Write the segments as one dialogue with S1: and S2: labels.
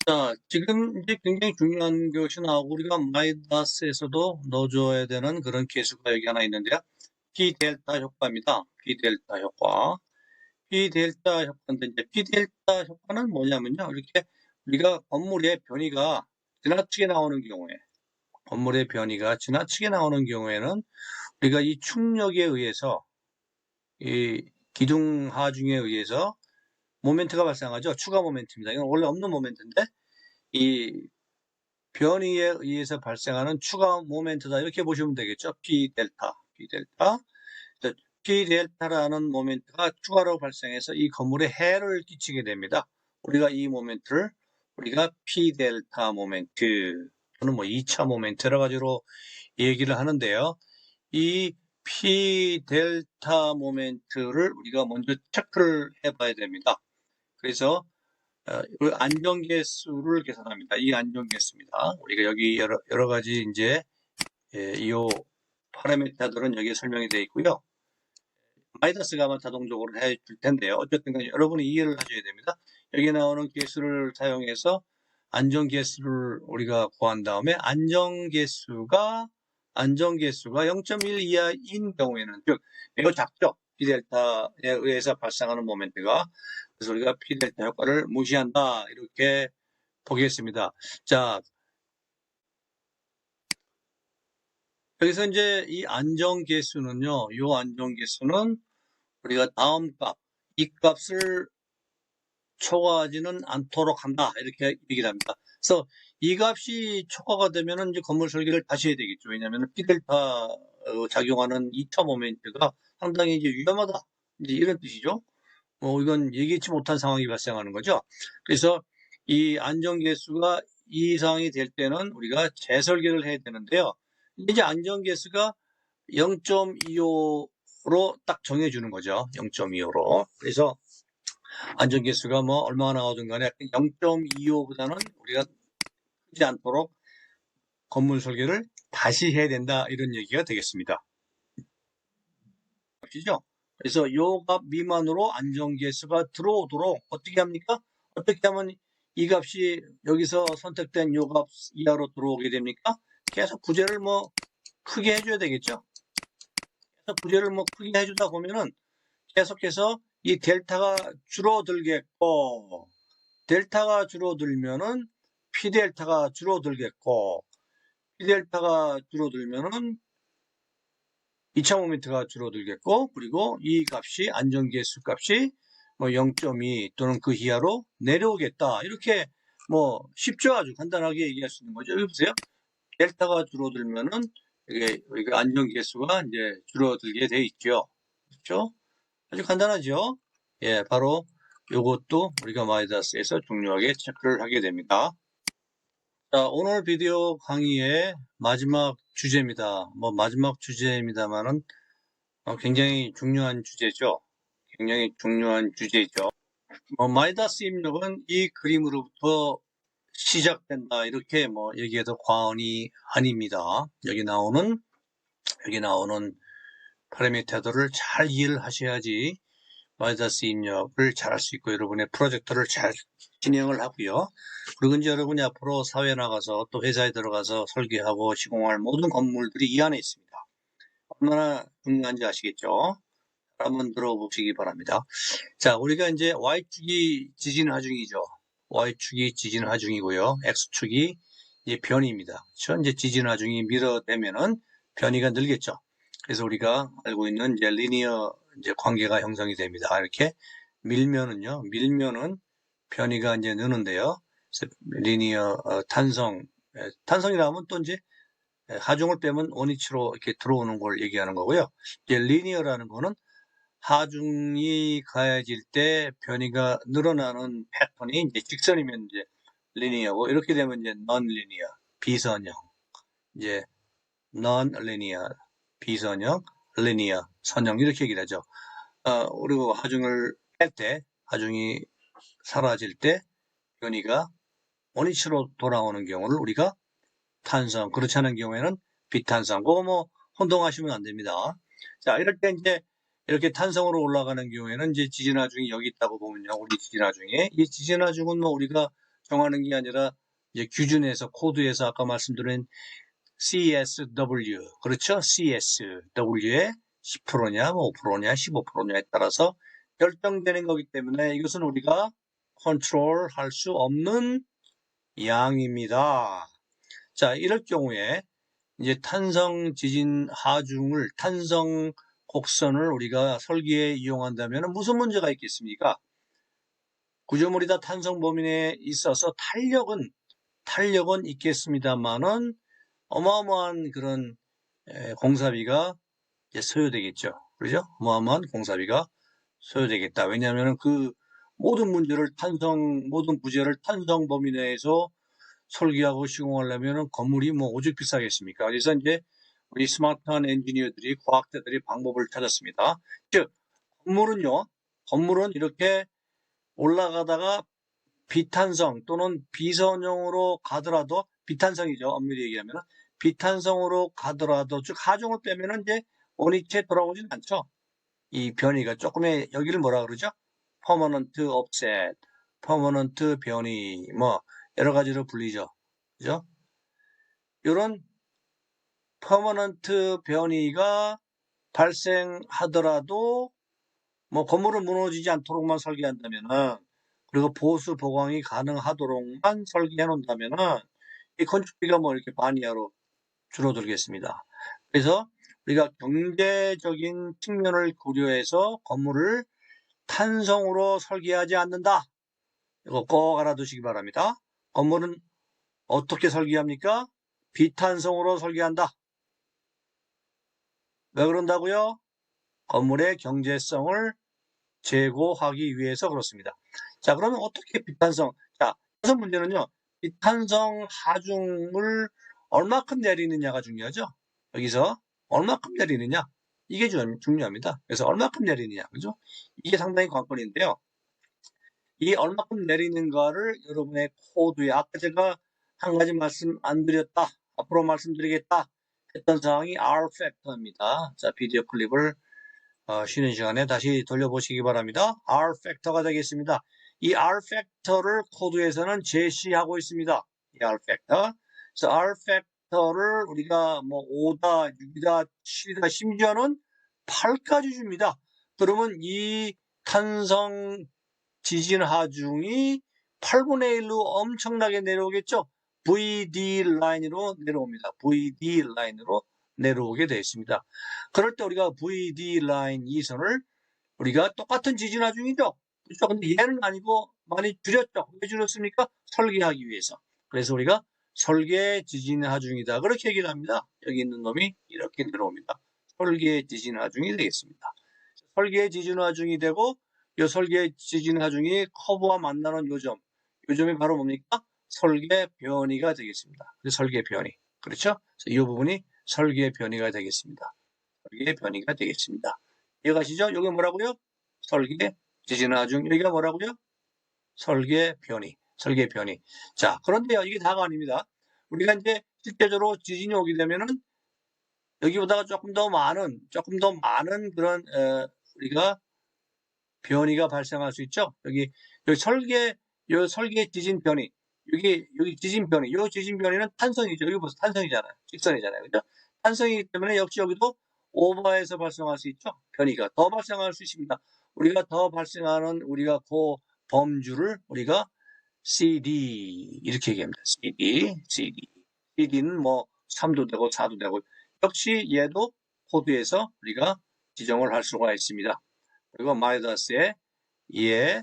S1: 자, 지금 이제 굉장히 중요한 것이 나오고 우리가 마이다스에서도 넣어줘야 되는 그런 개수가 여기 하나 있는데요. P 델타 효과입니다. P 델타 효과. P 델타 효과인데 이제 P 델타 효과는 뭐냐면요. 이렇게 우리가 건물의 변이가 지나치게 나오는 경우에 건물의 변이가 지나치게 나오는 경우에는 우리가 이 충력에 의해서 이 기둥 하중에 의해서 모멘트가 발생하죠. 추가 모멘트입니다. 이건 원래 없는 모멘트인데 이 변이에 의해서 발생하는 추가 모멘트다. 이렇게 보시면 되겠죠. P 델타, P 델타. P 델타라는 모멘트가 추가로 발생해서 이 건물에 해를 끼치게 됩니다. 우리가 이 모멘트를 우리가 P 델타 모멘트 또는 뭐 2차 모멘트 여러 가지로 얘기를 하는데요. 이 P 델타 모멘트를 우리가 먼저 체크를 해봐야 됩니다. 그래서 안정계수를 계산합니다. 이 안정계수입니다. 우리가 여기 여러 가지 이제 이 파라미터들은 여기에 설명이 되어 있고요. 마이너스가 아마 자동적으로 해줄 텐데요. 어쨌든 간에 여러분이 이해를 하셔야 됩니다. 여기 나오는 계수를 사용해서 안정계수를 우리가 구한 다음에 안정계수가 0.1 이하인 경우에는 즉 매우 작죠. P델타에 의해서 발생하는 모멘트가. 그래서 우리가 P델타 효과를 무시한다. 이렇게 보겠습니다. 자, 여기서 이제 이 안정계수는요. 이 안정계수는 우리가 다음 값, 이 값을 초과하지는 않도록 한다. 이렇게 얘기를 합니다. 그래서 이 값이 초과가 되면은 이제 건물 설계를 다시 해야 되겠죠. 왜냐하면 P델타 작용하는 2차 모멘트가 상당히 이제 위험하다. 이제 이런 뜻이죠. 이건 예기치 못한 상황이 발생하는 거죠. 그래서 이 안정계수가 이 이상이 될 때는 우리가 재설계를 해야 되는데요. 이제 안정계수가 0.25로 딱 정해주는 거죠. 0.25로. 그래서 안정계수가 뭐 얼마나 나오든 간에 0.25보다는 우리가 크지 않도록 건물 설계를 다시 해야 된다. 이런 얘기가 되겠습니다. 아시죠? 그래서 요 값 미만으로 안정계수가 들어오도록 어떻게 합니까? 어떻게 하면 이 값이 여기서 선택된 요 값 이하로 들어오게 됩니까? 계속 부재를 뭐 크게 해줘야 되겠죠? 그래서 부재를 뭐 크게 해주다 보면은 계속해서 이 델타가 줄어들겠고, 델타가 줄어들면은 P델타가 줄어들겠고, P델타가 줄어들면은 2차 모멘트가 줄어들겠고, 그리고 이 값이 안정계수 값이 뭐 0.2 또는 그 이하로 내려오겠다. 이렇게 뭐 쉽죠. 아주 간단하게 얘기할 수 있는 거죠. 여기 보세요. 델타가 줄어들면은 이게 안정계수가 이제 줄어들게 돼 있죠. 그렇죠? 아주 간단하죠. 예, 바로 이것도 우리가 마이다스에서 중요하게 체크를 하게 됩니다. 자, 오늘 비디오 강의의 마지막 주제입니다. 마지막 주제입니다만은 굉장히 중요한 주제죠. 굉장히 중요한 주제죠. 마이다스 입력은 이 그림으로부터 시작된다. 이렇게 얘기해도 과언이 아닙니다. 여기 나오는 파라미터들을 잘 이해를 하셔야지 마이다스 입력을 잘 할 수 있고 여러분의 프로젝트를 잘 진행을 하고요. 그리고 이제 여러분이 앞으로 사회에 나가서 또 회사에 들어가서 설계하고 시공할 모든 건물들이 이 안에 있습니다. 얼마나 중요한지 아시겠죠? 한번 들어보시기 바랍니다. 자, 우리가 이제 Y축이 지진 하중이죠. Y축이 지진 하중이고요. X축이 이제 변이입니다. 그렇죠? 이제 지진 하중이 밀어내면은 변이가 늘겠죠. 그래서 우리가 알고 있는 이제 리니어 이제 관계가 형성이 됩니다. 이렇게 밀면은 변이가 이제 느는데요. 그래서 리니어 탄성이라면 또 이제 하중을 빼면 원위치로 이렇게 들어오는 걸 얘기하는 거고요. 이제 리니어라는 거는 하중이 가해질 때 변이가 늘어나는 패턴이 이제 직선이면 이제 리니어고 이렇게 되면 이제 non-linear 비선형 이제 non-linear 비선형 linear 선형 이렇게 얘기를 하죠. 그리고 하중을 뺄 때 하중이 사라질 때 변이가 원위치로 돌아오는 경우를 우리가 탄성 그렇지 않은 경우에는 비탄성 그거 혼동하시면 안 됩니다. 자 이럴 때 이제 이렇게 탄성으로 올라가는 경우에는 이제 지진하중이 여기 있다고 보면요. 우리 지진하중에 이 지진하중은 우리가 정하는 게 아니라 이제 규준에서 코드에서 아까 말씀드린 CSW 그렇죠? CSW의 10%냐, 5%냐, 15%냐에 따라서 결정되는 거기 때문에 이것은 우리가 컨트롤할 수 없는 양입니다. 자, 이럴 경우에 이제 탄성 지진 하중을 탄성 곡선을 우리가 설계에 이용한다면 무슨 문제가 있겠습니까? 구조물이다 탄성 범위 내에 있어서 탄력은 있겠습니다만은 어마어마한 그런 공사비가 이제 소요되겠죠. 그렇죠? 어마어마한 공사비가 소요되겠다. 왜냐하면 그 모든 모든 부재를 탄성 범위 내에서 설계하고 시공하려면 건물이 뭐 오죽 비싸겠습니까? 그래서 이제 우리 스마트한 엔지니어들이 과학자들이 방법을 찾았습니다. 즉 건물은 이렇게 올라가다가 비탄성 또는 비선형으로 가더라도 비탄성이죠. 엄밀히 얘기하면 비탄성으로 가더라도 즉 하중을 빼면은 이제 원위치에 돌아오진 않죠. 이 변이가 조금의 여기를 뭐라 그러죠? 퍼머넌트 업셋, 퍼머넌트 변이 뭐 여러 가지로 불리죠. 그죠? 이런 퍼머넌트 변이가 발생하더라도 뭐 건물은 무너지지 않도록만 설계한다면은 그리고 보수 보강이 가능하도록만 설계해 놓는다면은 이 건축비가 뭐 이렇게 반 이하로 줄어들겠습니다. 그래서 우리가 경제적인 측면을 고려해서 건물을 탄성으로 설계하지 않는다. 이거 꼭 알아두시기 바랍니다. 건물은 어떻게 설계합니까? 비탄성으로 설계한다. 왜 그런다고요? 건물의 경제성을 제고하기 위해서 그렇습니다. 자, 그러면 어떻게 비탄성? 자, 그래서 문제는요. 비탄성 하중을 얼마큼 내리느냐가 중요하죠. 여기서 얼마큼 내리느냐. 이게 중요합니다. 그래서 얼마큼 내리느냐. 그죠? 이게 상당히 관건인데요. 이 얼마큼 내리는가를 여러분의 코드에 아까 제가 한 가지 말씀 안 드렸다. 앞으로 말씀드리겠다. 했던 사항이 R 팩터입니다. 자, 비디오 클립을 쉬는 시간에 다시 돌려보시기 바랍니다. R 팩터가 되겠습니다. 이 R 팩터를 코드에서는 제시하고 있습니다. 이 R 팩터. 그래서 R 팩터를 우리가 뭐 5다, 6이다, 7이다, 심지어는 8까지 줍니다. 그러면 이 탄성 지진 하중이 8분의 1로 엄청나게 내려오겠죠. VD 라인으로 내려옵니다. VD 라인으로 내려오게 되어 있습니다. 그럴 때 우리가 VD 라인 이선을 우리가 똑같은 지진 하중이죠. 그렇죠. 근데 얘는 아니고 많이 줄였죠. 왜 줄였습니까? 설계하기 위해서. 그래서 우리가 설계 지진 하중이다. 그렇게 얘기를 합니다. 여기 있는 놈이 이렇게 내려옵니다. 설계 지진 하중이 되겠습니다. 설계 지진 하중이 되고 이 설계 지진 하중이 커브와 만나는 요점이 바로 뭡니까? 설계 변이가 되겠습니다. 설계 변이. 그렇죠? 이 부분이 설계 변이가 되겠습니다. 설계 변이가 되겠습니다. 이해가시죠? 이게 뭐라고요? 설계 지진 하중. 여기가 뭐라고요? 설계 변이. 설계 변이. 자, 그런데요, 이게 다가 아닙니다. 우리가 이제 실제적으로 지진이 오게 되면은 여기보다가 조금 더 많은 그런 우리가 변이가 발생할 수 있죠. 여기 설계 지진 변이, 여기 지진 변이, 이 지진 변이는 탄성이죠. 여기 보세요, 탄성이잖아요. 직선이잖아요, 그죠? 탄성이기 때문에 역시 여기도 오버해서 발생할 수 있죠. 변이가 더 발생할 수 있습니다. 우리가 더 발생하는 우리가 그 범주를 우리가 CD 이렇게 얘기합니다. CD는 뭐 3도 되고 4도 되고 역시 얘도 코드에서 우리가 지정을 할 수가 있습니다. 그리고 마이너스에 얘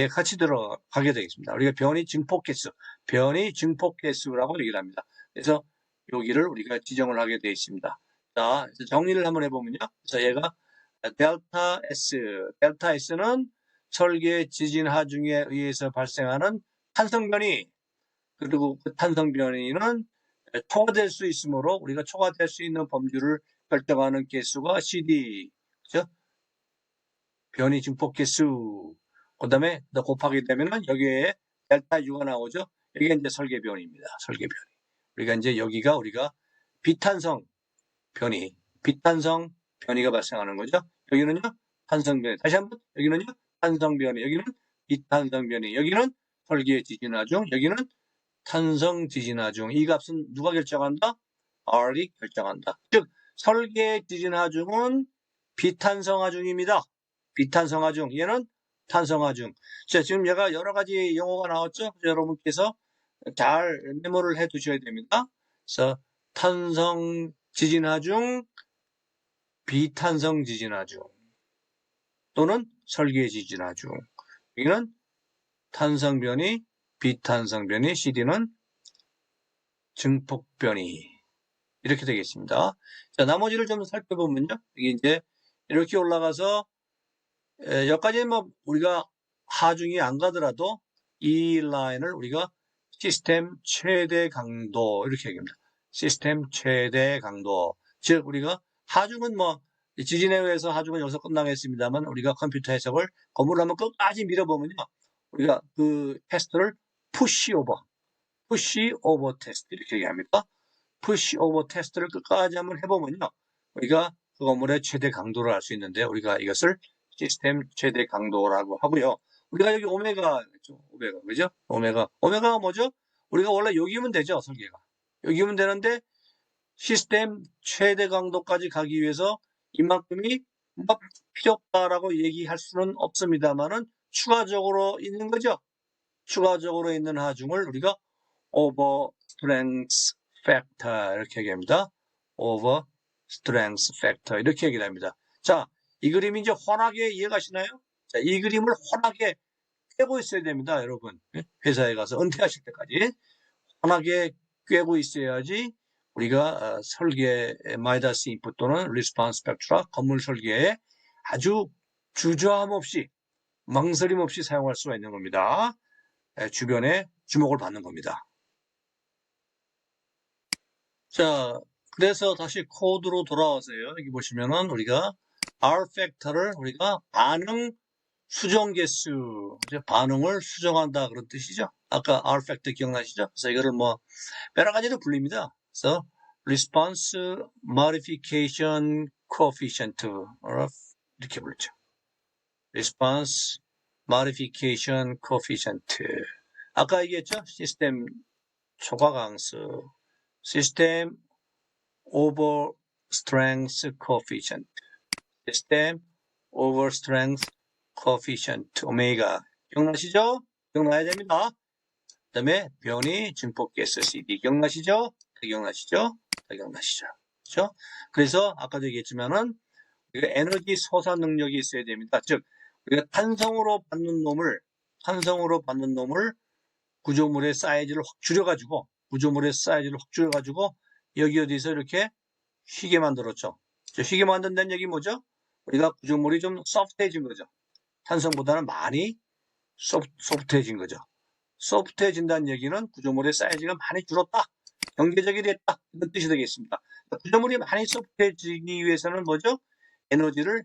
S1: 같이 들어가게 되겠습니다. 우리가 변이 증폭 개수라고 얘기를 합니다. 그래서 여기를 우리가 지정을 하게 되어 있습니다. 자, 정리를 한번 해보면요. 그래서 얘가 델타 S는 설계 지진 하중에 의해서 발생하는 탄성 변이, 그리고 그 탄성 변이는 초과될 수 있으므로 우리가 초과될 수 있는 범주를 결정하는 개수가 CD, 그죠? 변이 증폭 개수, 그 다음에 더 곱하게 되면은 여기에 델타 U가 나오죠. 여기가 이제 설계 변이입니다. 설계 변이. 우리가 이제 여기가 우리가 비탄성 변이가 발생하는 거죠. 여기는요, 탄성 변이. 다시 한번, 여기는요, 탄성 변이. 여기는 비탄성 변이. 여기는 설계 지진화중, 여기는 탄성 지진화중. 이 값은 누가 결정한다? R이 결정한다. 즉 설계 지진화중은 비탄성화중입니다. 비탄성화중. 얘는 탄성화중. 자, 지금 얘가 여러 가지 용어가 나왔죠? 여러분께서 잘 메모를 해 두셔야 됩니다. 그래서 탄성 지진화중, 비탄성 지진화중 또는 설계 지진화중. 여기는 탄성변이, 비탄성변이, CD는 증폭변이 이렇게 되겠습니다. 자, 나머지를 좀 살펴보면요. 이게 이제 이렇게 올라가서 여기까지 뭐 우리가 하중이 안 가더라도 이 라인을 우리가 시스템 최대 강도 이렇게 얘기합니다. 시스템 최대 강도. 즉 우리가 하중은 뭐 지진에 의해서 하중은 여기서 끝나겠습니다만 우리가 컴퓨터 해석을 건물을 한번 끝까지 밀어보면요. 우리가 그 테스트를 푸시 오버 테스트 이렇게 얘기합니다. 푸시 오버 테스트를 끝까지 한번 해보면요. 우리가 그 건물의 최대 강도를 알 수 있는데 우리가 이것을 시스템 최대 강도라고 하고요. 우리가 여기 오메가 있죠. 오메가 그죠? 오메가가 뭐죠? 우리가 원래 여기면 되죠. 설계가. 여기면 되는데 시스템 최대 강도까지 가기 위해서 이만큼이 막 필요 없다라고 얘기할 수는 없습니다만은 추가적으로 있는 거죠. 추가적으로 있는 하중을 우리가 over strength factor 이렇게 얘기합니다. over strength factor 이렇게 얘기를 합니다. 자, 이 그림이 이제 훤하게 이해가시나요? 자, 이 그림을 훤하게 꿰고 있어야 됩니다, 여러분. 회사에 가서 은퇴하실 때까지 훤하게 꿰고 있어야지 우리가 설계 마이다스 인풋 또는 리스폰스 스펙트라 건물 설계에 아주 주저함 없이 망설임 없이 사용할 수가 있는 겁니다. 주변에 주목을 받는 겁니다. 자, 그래서 다시 코드로 돌아와서요. 여기 보시면은 우리가 R 팩터를 우리가 반응 수정 개수, 반응을 수정한다 그런 뜻이죠. 아까 R 팩터 기억나시죠? 그래서 이거를 뭐 여러 가지로 불립니다. 그래서 response modification coefficient 이렇게 불리죠. response modification coefficient. 아까 얘기했죠? 시스템 초과 강수, 시스템 over strength coefficient, 시스템 over strength coefficient, 오메가. 기억나시죠? 기억나야 됩니다. 그 다음에 변이 증폭가스 CD. 기억나시죠? 기억나시죠? 그렇죠? 그래서 아까도 얘기했지만은 에너지 소사 능력이 있어야 됩니다. 즉 우리가 탄성으로 받는 놈을 구조물의 사이즈를 확 줄여가지고 여기 어디서 이렇게 휘게 만들었죠. 휘게 만든다는 얘기 뭐죠? 우리가 구조물이 좀 소프트해진 거죠. 탄성보다는 많이 소프트해진 거죠. 소프트해진다는 얘기는 구조물의 사이즈가 많이 줄었다. 경계적이 됐다. 이런 뜻이 되겠습니다. 구조물이 많이 소프트해지기 위해서는 뭐죠? 에너지를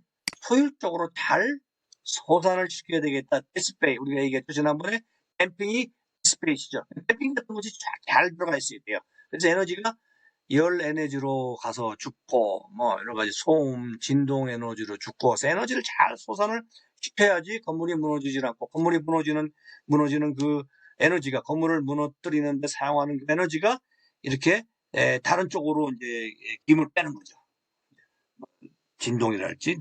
S1: 효율적으로 잘 소산을 시켜야 되겠다. 디스페이. 우리가 얘기했죠. 지난번에 댐핑이 디스페이시죠. 댐핑 같은 것이 잘 들어가 있어야 돼요. 그래서 에너지가 열 에너지로 가서 죽고 뭐 여러 가지 소음, 진동 에너지로 죽고 그래서 에너지를 잘 소산을 시켜야지 건물이 무너지지 않고 건물이 무너지는 그 에너지가 건물을 무너뜨리는 데 사용하는 그 에너지가 이렇게 다른 쪽으로 이제 힘을 빼는 거죠. 진동이랄지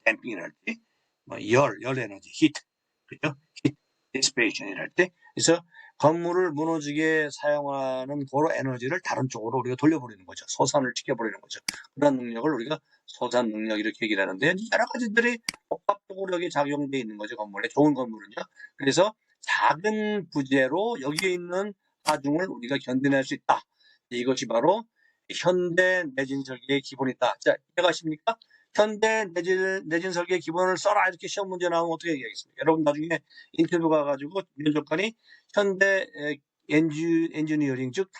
S1: 댐핑이랄지 뭐 열 에너지, 히트, 그죠? 히트 디스페이션이랄 때 그래서 건물을 무너지게 사용하는 그런 에너지를 다른 쪽으로 우리가 돌려버리는 거죠. 소산을 시켜버리는 거죠. 그런 능력을 우리가 소산 능력 이렇게 얘기를 하는데 여러 가지들이 복합적으로 여기 작용되어 있는 거죠. 건물에 좋은 건물은요. 그래서 작은 부재로 여기에 있는 하중을 우리가 견뎌낼 수 있다. 이것이 바로 현대 내진 설계의 기본이다. 자, 이해가십니까? 현대 내진 설계의 기본을 써라 이렇게 시험 문제 나오면 어떻게 얘기하겠습니까? 여러분 나중에 인터뷰 가가지고 면접관이 현대 엔지니어링 즉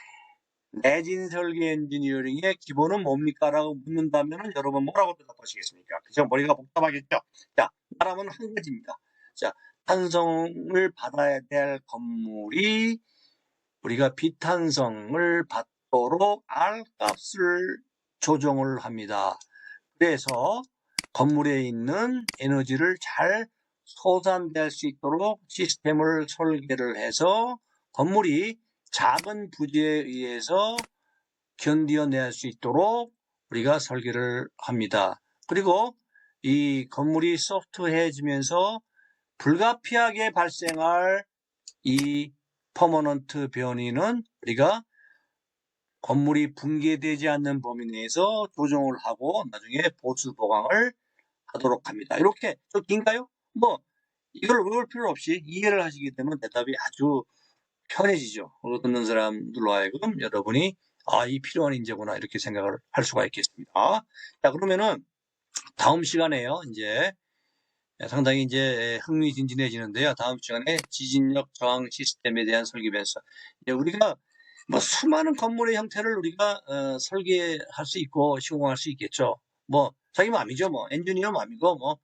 S1: 내진 설계 엔지니어링의 기본은 뭡니까? 라고 묻는다면 여러분 뭐라고 대답하시겠습니까? 그죠? 머리가 복잡하겠죠? 자, 말하면 한 가지입니다. 자, 탄성을 받아야 될 건물이 우리가 비탄성을 받도록 R 값을 조정을 합니다. 그래서 건물에 있는 에너지를 잘 소산될 수 있도록 시스템을 설계를 해서 건물이 작은 부지에 의해서 견디어낼 수 있도록 우리가 설계를 합니다. 그리고 이 건물이 소프트해지면서 불가피하게 발생할 이 퍼머넌트 변이는 우리가 건물이 붕괴되지 않는 범위 내에서 조정을 하고 나중에 보수 보강을 하도록 합니다. 이렇게 좀 긴가요? 뭐 이걸 외울 필요 없이 이해를 하시게 되면 대답이 아주 편해지죠. 듣는 사람들로 하여금 여러분이 이 필요한 인재구나 이렇게 생각을 할 수가 있겠습니다. 자, 그러면은 다음 시간에요. 이제 상당히 이제 흥미진진해지는데요. 다음 시간에 지진력 저항 시스템에 대한 설계 변수. 우리가 뭐 수많은 건물의 형태를 우리가 설계할 수 있고 시공할 수 있겠죠. 뭐 자기 마음이죠. 뭐 엔지니어 마음이고 뭐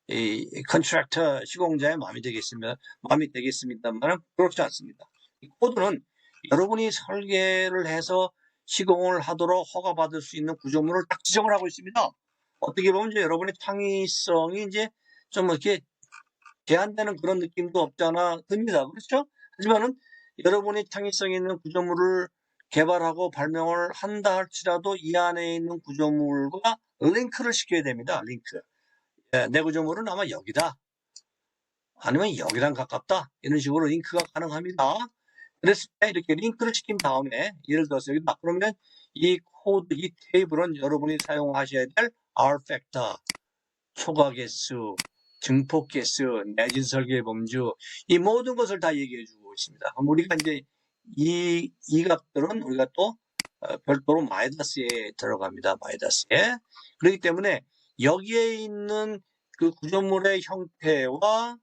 S1: 이 컨트랙터 시공자의 마음이 되겠습니다만 그렇지 않습니다. 이 코드는 여러분이 설계를 해서 시공을 하도록 허가받을 수 있는 구조물을 딱 지정을 하고 있습니다. 어떻게 보면 이제 여러분의 창의성이 이제 좀 이렇게 제한되는 그런 느낌도 없잖아 듭니다. 그렇죠? 하지만은 여러분이 창의성 있는 구조물을 개발하고 발명을 한다 할지라도 이 안에 있는 구조물과 링크를 시켜야 됩니다. 링크. 내 구조물은 아마 여기다. 아니면 여기랑 가깝다. 이런 식으로 링크가 가능합니다. 그랬을 때 이렇게 링크를 시킨 다음에 예를 들어서 여기다. 그러면 이 코드, 이 테이블은 여러분이 사용하셔야 될 R 팩터, 초과개수, 증폭개수, 내진 설계 범주, 이 모든 것을 다 얘기해 주고 있습니다. 그럼 우리가 이제 이 값들은 우리가 또 별도로 마이너스에 들어갑니다. 마이너스에. 그렇기 때문에 여기에 있는 그 구조물의 형태와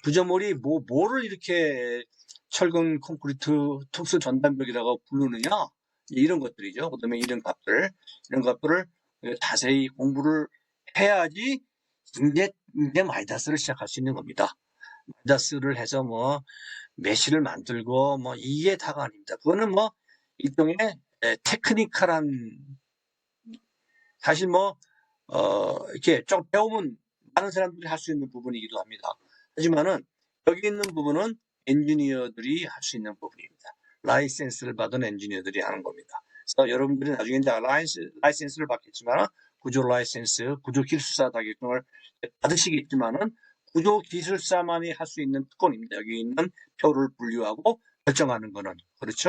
S1: 구조물이 뭐를 이렇게 철근 콘크리트 특수 전단벽이라고 부르느냐 이런 것들이죠. 그다음에 이런 값들을 자세히 공부를 해야지 이제 마이다스를 시작할 수 있는 겁니다. 마이다스를 해서 뭐 메시를 만들고 뭐 이게 다가 아닙니다. 그거는 뭐 일종의 테크니컬한 사실 뭐 이렇게 좀 배우면 많은 사람들이 할 수 있는 부분이기도 합니다. 하지만은 여기 있는 부분은 엔지니어들이 할 수 있는 부분입니다. 라이센스를 받은 엔지니어들이 하는 겁니다. 그래서 여러분들이 나중에 이제 라이센스를 받겠지만 구조 라이센스, 구조 기술사 자격증을 받으시겠지만은 구조 기술사만이 할 수 있는 특권입니다. 여기 있는 표를 분류하고 결정하는 거는 그렇죠?